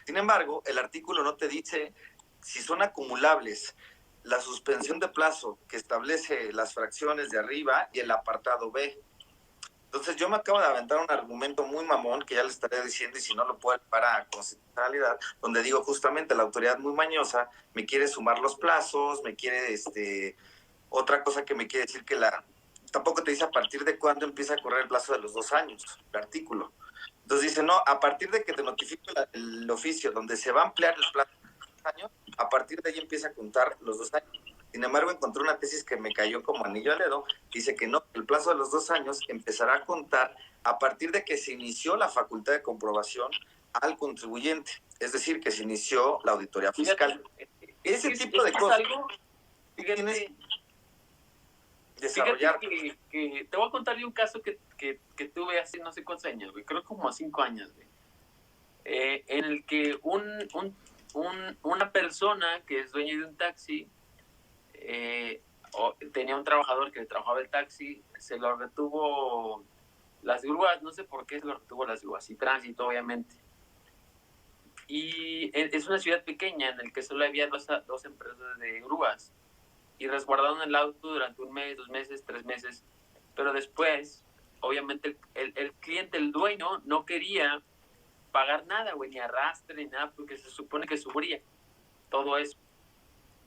S1: Sin embargo, el artículo no te dice si son acumulables la suspensión de plazo que establece las fracciones de arriba y el apartado B. Entonces yo me acabo de aventar un argumento muy mamón que ya le estaré diciendo y si no lo puedo para a constitucionalidad, donde digo justamente la autoridad muy mañosa me quiere sumar los plazos, me quiere otra cosa que me quiere decir que tampoco te dice a partir de cuándo empieza a correr el plazo de los 2 años, el artículo. Entonces dice, no, a partir de que te notifique el oficio donde se va a ampliar el plazo de 2 años, a partir de ahí empieza a contar los 2 años. Sin embargo, encontré una tesis que me cayó como anillo al dedo. Dice que no, el plazo de los 2 años empezará a contar a partir de que se inició la facultad de comprobación al contribuyente. Es decir, que se inició la auditoría fiscal. Ese tipo de cosas.
S2: Fíjate,
S1: desarrollar.
S2: Fíjate que te voy a contar de un caso que tuve hace no sé cuántos años, güey, creo como 5 años, güey. En el que una persona que es dueño de un taxi tenía un trabajador que trabajaba el taxi, se lo retuvo las grúas, no sé por qué se lo retuvo las grúas, y tránsito, obviamente. Y es una ciudad pequeña en la que solo había dos empresas de grúas, y resguardaron el auto durante 1 mes, 2 meses, 3 meses, pero después, obviamente, el cliente, el dueño, no quería pagar nada, güey, ni arrastre, ni nada, porque se supone que sufría todo eso.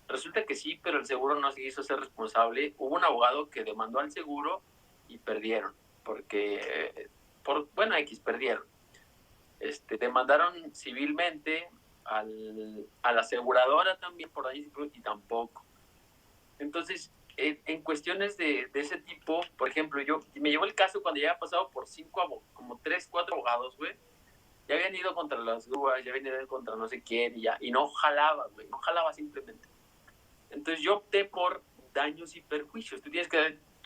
S2: Resulta que sí, pero el seguro no se hizo ser responsable. Hubo un abogado que demandó al seguro y perdieron, porque, bueno, perdieron. Demandaron civilmente a la aseguradora también por daños y tampoco. Entonces, en cuestiones de ese tipo, por ejemplo, yo me llevó el caso cuando ya había pasado por 3, 4 abogados, güey. Ya habían ido contra las grúas, ya habían ido contra no sé quién y no jalaba, güey, no jalaba simplemente. Entonces yo opté por daños y perjuicios. Tú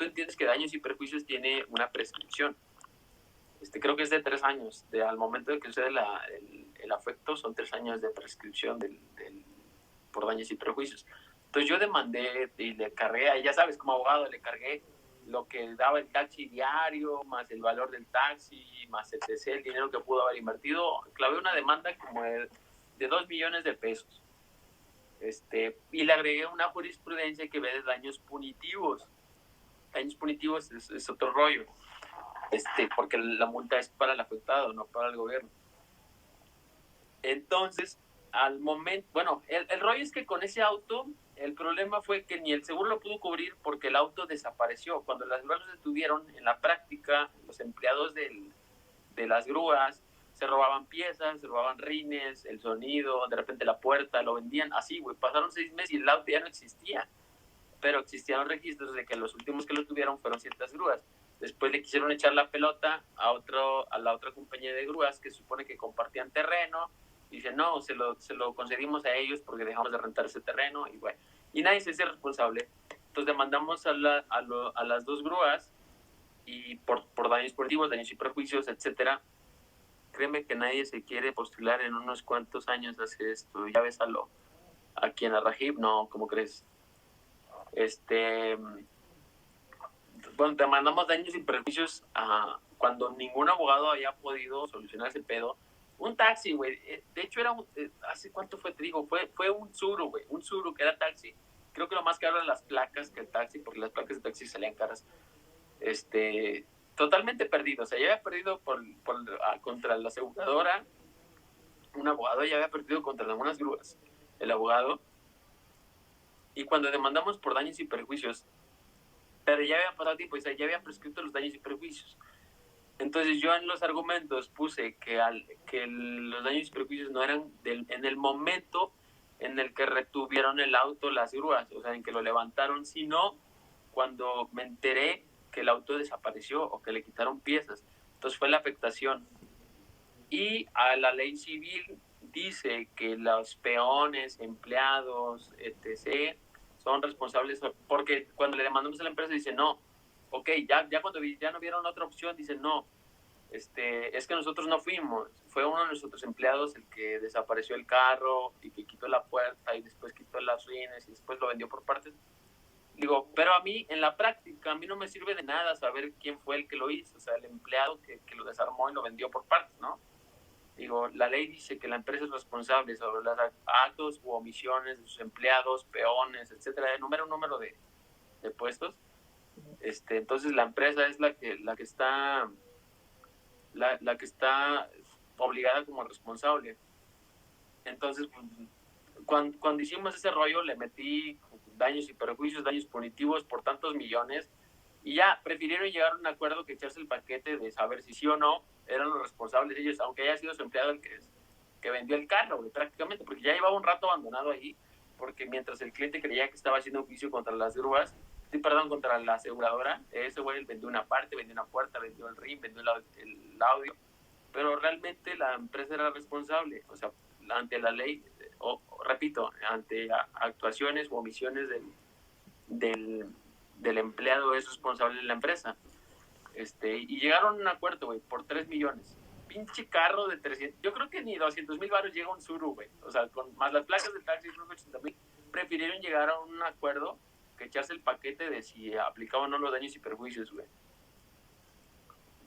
S2: entiendes que daños y perjuicios tiene una prescripción. Creo que es de 3 años. Al momento de que sucede el afecto, son 3 años de prescripción por daños y perjuicios. Entonces yo demandé y le cargué, ya sabes, como abogado, le cargué lo que daba el taxi diario, más el valor del taxi, más el dinero que pudo haber invertido. Clavé una demanda como de 2 millones de pesos. Y le agregué una jurisprudencia que ve de daños punitivos. Daños punitivos es otro rollo, porque la multa es para el afectado, no para el gobierno. Entonces, al momento, bueno, el rollo es que con ese auto, el problema fue que ni el seguro lo pudo cubrir porque el auto desapareció. Cuando las grúas lo detuvieron, en la práctica, los empleados de las grúas se robaban piezas, se robaban rines, el sonido, de repente la puerta, lo vendían así, güey. Pasaron 6 meses y el auto ya no existía. Pero existían los registros de que los últimos que lo tuvieron fueron ciertas grúas. Después le quisieron echar la pelota a la otra compañía de grúas que supone que compartían terreno. Y dice, no, se lo concedimos a ellos porque dejamos de rentar ese terreno. Y bueno, y nadie se hace responsable. Entonces demandamos a las 2 grúas y por daños punitivos, daños y perjuicios, etcétera. Créeme que nadie se quiere postular en unos cuantos años hacer esto. Ya ves aquí en la Rajib, no, ¿cómo crees? Bueno, te mandamos daños y perjuicios cuando ningún abogado haya podido solucionar ese pedo. Un taxi, güey. De hecho, era ¿hace cuánto fue? Te digo, fue un Tsuru, güey. Un Tsuru que era taxi. Creo que lo más caro eran las placas que el taxi, porque las placas de taxi salían caras. Totalmente perdido. O sea, ya había perdido contra la aseguradora. Un abogado ya había perdido contra algunas grúas. El abogado. Y cuando demandamos por daños y perjuicios, pero ya había pasado tiempo, o sea, ya habían prescrito los daños y perjuicios. Entonces yo en los argumentos puse que los daños y perjuicios no eran en el momento en el que retuvieron el auto las grúas, o sea, en que lo levantaron, sino cuando me enteré que el auto desapareció o que le quitaron piezas. Entonces fue la afectación. Y a la ley civil dice que los peones, empleados, etc., son responsables, porque cuando le demandamos a la empresa dice no, ok, ya cuando ya no vieron otra opción, dicen no, es que nosotros no fuimos, fue uno de nuestros empleados el que desapareció el carro y que quitó la puerta y después quitó las rines y después lo vendió por partes. Digo, pero a mí, en la práctica, a mí no me sirve de nada saber quién fue el que lo hizo, o sea, el empleado que lo desarmó y lo vendió por partes, ¿no? Digo, la ley dice que la empresa es responsable sobre los actos u omisiones de sus empleados, peones, etcétera, enumera un número de puestos. Entonces la empresa es la que está obligada como responsable. Entonces, cuando hicimos ese rollo, le metí daños y perjuicios, daños punitivos por tantos millones, y ya prefirieron llegar a un acuerdo que echarse el paquete de saber si sí o no eran los responsables ellos, aunque haya sido su empleado el que vendió el carro, güey, prácticamente, porque ya llevaba un rato abandonado ahí, porque mientras el cliente creía que estaba haciendo un juicio contra las grúas, contra la aseguradora, ese güey vendió una parte, vendió una puerta, vendió el ring, vendió el audio, pero realmente la empresa era responsable, o sea, ante la ley, repito, ante actuaciones o omisiones del empleado es responsable de la empresa. Y llegaron a un acuerdo, güey, por 3 millones. Pinche carro de 300, yo creo que ni 200,000 baros llega un Tsuru, güey. O sea, con más las placas del taxi, 80,000, prefirieron llegar a un acuerdo que echarse el paquete de si aplicaban o no los daños y perjuicios, güey.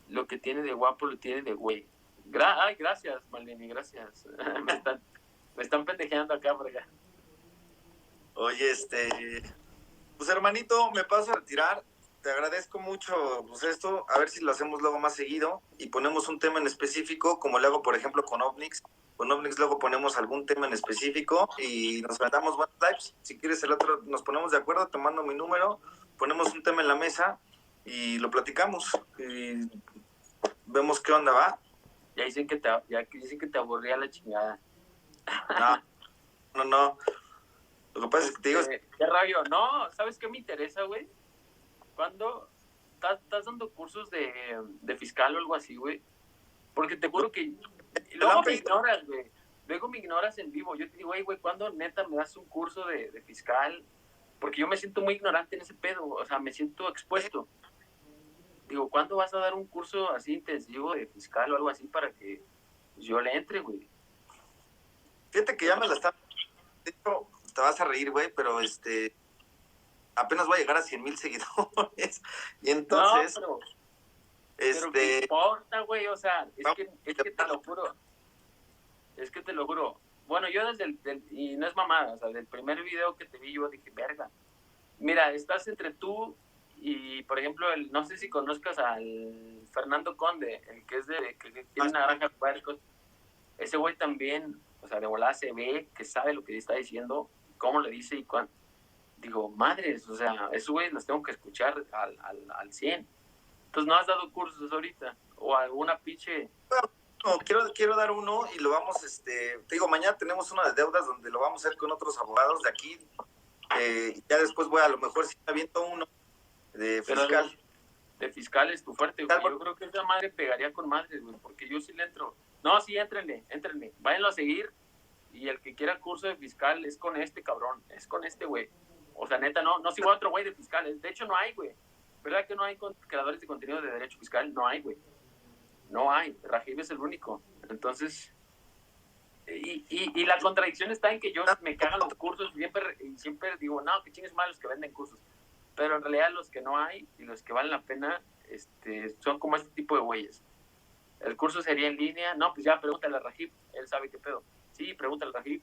S2: Lo que tiene de guapo lo tiene de güey. Ay, gracias, Malvini, gracias. me están pendejeando acá, por acá.
S1: Oye, pues hermanito, me paso a retirar. Te agradezco mucho pues esto, a ver si lo hacemos luego más seguido y ponemos un tema en específico, como lo hago por ejemplo con Ovnix. Con Ovnix luego ponemos algún tema en específico y nos mandamos buenos lives. Si quieres el otro, nos ponemos de acuerdo, te mando mi número, ponemos un tema en la mesa y lo platicamos y vemos qué onda va.
S2: Ya dicen que te aburría la chingada.
S1: No. Lo que pasa es que te digo...
S2: ¿Qué rollo? No, ¿sabes qué me interesa, güey? Cuando estás dando cursos de fiscal o algo así, güey. Porque te juro que luego me ignoras, güey. Luego me ignoras en vivo. Yo te digo, güey, ¿cuándo neta me das un curso de fiscal? Porque yo me siento muy ignorante en ese pedo. O sea, me siento expuesto. Digo, ¿cuándo vas a dar un curso así intensivo de fiscal o algo así para que yo le entre, güey?
S1: Fíjate que ya me la está... De hecho, te vas a reír, güey, pero apenas voy a llegar a 100,000 seguidores. Y entonces...
S2: No, pero ¿qué importa, güey? O sea, es que te lo juro. Es que te lo juro. Bueno, yo y no es mamada, o sea, del primer video que te vi yo dije, verga. Mira, estás entre tú y, por ejemplo, no sé si conozcas al Fernando Conde, el que es que tiene una granja de puercos. Ese güey también, o sea, de volada se ve que sabe lo que está diciendo, cómo le dice y cuándo. Digo, madres, o sea, esos güeyes los tengo que escuchar al 100. Entonces, ¿no has dado cursos ahorita? ¿O alguna pinche...?
S1: No, quiero dar uno y lo vamos, te digo, mañana tenemos una de deudas donde lo vamos a hacer con otros abogados de aquí. Ya después voy a lo mejor si me aviento uno de fiscal.
S2: De fiscal es tu fuerte, güey. Yo creo que esa madre pegaría con madres, güey, porque yo sí le entro. No, sí, éntrenle. Váyanlo a seguir y el que quiera curso de fiscal es con este cabrón, es con este güey. O sea, neta, no sigo a otro güey de fiscal. De hecho, no hay, güey. ¿Verdad que no hay creadores de contenido de derecho fiscal? No hay, güey. No hay. Rajiv es el único. Entonces, y la contradicción está en que yo me cagan los cursos y siempre digo, no, que chingues malos que venden cursos. Pero en realidad los que no hay y los que valen la pena son como este tipo de güeyes. El curso sería en línea. No, pues ya pregúntale a Rajib. Él sabe qué pedo. Sí, pregúntale a Rajib.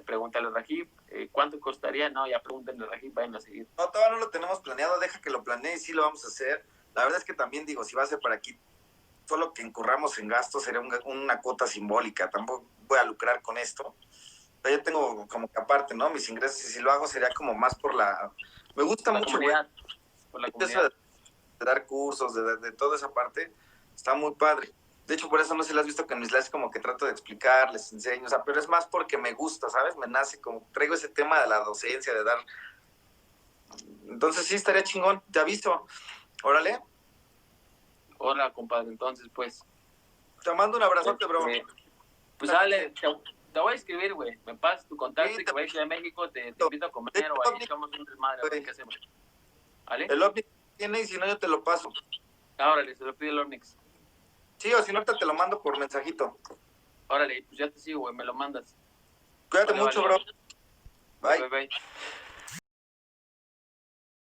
S2: Pregúntale a Rajib. ¿Cuánto costaría? No, ya pregúntenle a Rajib. Vayan a seguir.
S1: No, todavía no lo tenemos planeado. Deja que lo planee y sí lo vamos a hacer. La verdad es que también digo, si va a ser para aquí, solo que incurramos en gastos sería una cuota simbólica. Tampoco voy a lucrar con esto. Yo tengo como que aparte, ¿no? Mis ingresos, y si lo hago sería como más por la... Me gusta
S2: La
S1: mucho, güey.
S2: Por la
S1: Eso
S2: comunidad.
S1: de dar cursos, de toda esa parte, está muy padre. De hecho, por eso no sé si lo has visto que en mis lives como que trato de explicar, les enseño, o sea, pero es más porque me gusta, ¿sabes? Me nace, como traigo ese tema de la docencia, de dar... Entonces sí, estaría chingón, te aviso. Órale.
S2: Hola, compadre. Entonces, pues...
S1: Te mando un abrazote, bro.
S2: Pues dale, te voy a escribir, güey. Me pasas tu contacto
S1: Sí,
S2: y que vayas a México, te invito a comer o ahí echamos un desmadre, a ver qué hacemos. ¿Vale?
S1: El OVNI tiene y si no yo te lo paso.
S2: Órale, se lo pide el Omnix.
S1: Sí, o si no ahorita te lo mando por mensajito.
S2: Órale, pues ya te sigo, güey, me lo mandas.
S1: Cuídate
S2: Vale,
S1: mucho,
S2: vale.
S1: bro. Bye.
S2: Bye, bye.